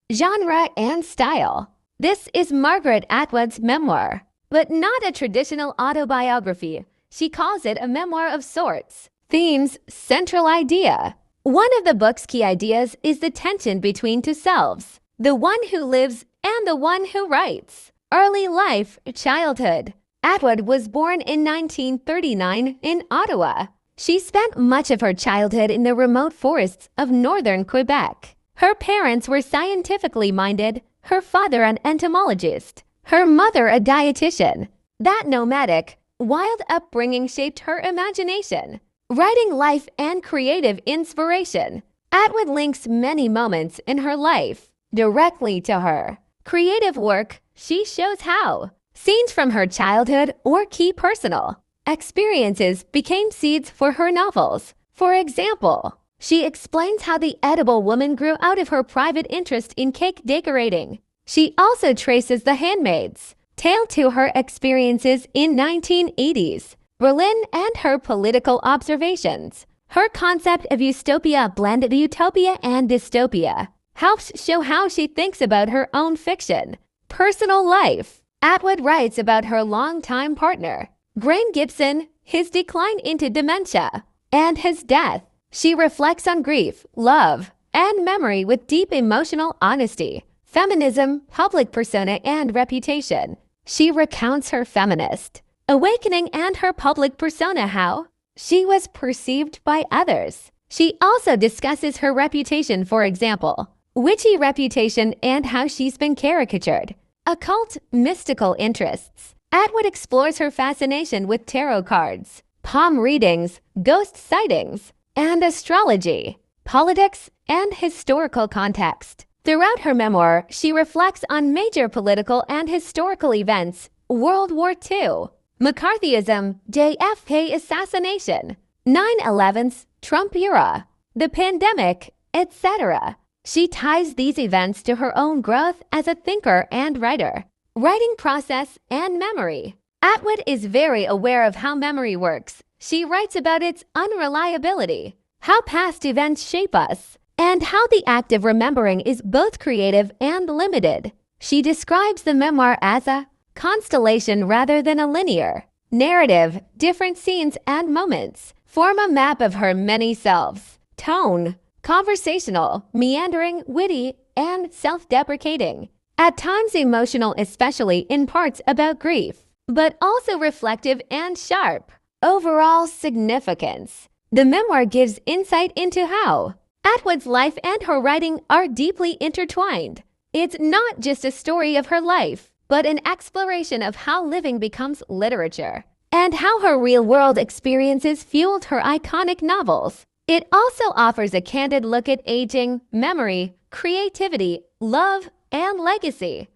Genre and style. This is Margaret Atwood's memoir, but not a traditional autobiography. She calls it a memoir of sorts. Themes, central idea. One of the book's key ideas is the tension between two selves, the one who lives and the one who writes. Early life, childhood. Atwood was born in 1939 in Ottawa. She spent much of her childhood in the remote forests of northern Quebec. Her parents were scientifically minded, her father an entomologist, her mother a dietitian. That nomadic, wild upbringing shaped her imagination, writing life and creative inspiration. Atwood links many moments in her life directly to her creative work. She shows how scenes from her childhood or key personal experiences became seeds for her novels. For example, she explains how the edible woman grew out of her private interest in cake decorating. She also traces the handmaid's tale to her experiences in 1980s Berlin and her political observations. Her concept of utopia blended utopia and dystopia helps show how she thinks about her own fiction. Personal life. Atwood writes about her longtime partner, Graham Gibson, his decline into dementia, and his death. She reflects on grief, love, and memory with deep emotional honesty. Feminism, public persona, and reputation. She recounts her feminist awakening and her public persona, how she was perceived by others. She also discusses her reputation, for example, witchy reputation and how she's been caricatured. Occult, mystical interests. Atwood explores her fascination with tarot cards, palm readings, ghost sightings, and astrology, politics, and historical context. Throughout her memoir, she reflects on major political and historical events: World War II, McCarthyism, JFK assassination, 9/11's Trump era, the pandemic, etc. She ties these events to her own growth as a thinker and writer. Writing process and memory. Atwood is very aware of how memory works. She writes about its unreliability, how past events shape us, and how the act of remembering is both creative and limited. She describes the memoir as a constellation rather than a linear narrative. Different scenes and moments form a map of her many selves. Tone. Conversational, meandering, witty, and self-deprecating. At times emotional, especially in parts about grief, but also reflective and sharp. Overall significance. The memoir gives insight into how Atwood's life and her writing are deeply intertwined. It's not just a story of her life, but an exploration of how living becomes literature, and how her real-world experiences fueled her iconic novels. It also offers a candid look at aging, memory, creativity, love, and legacy.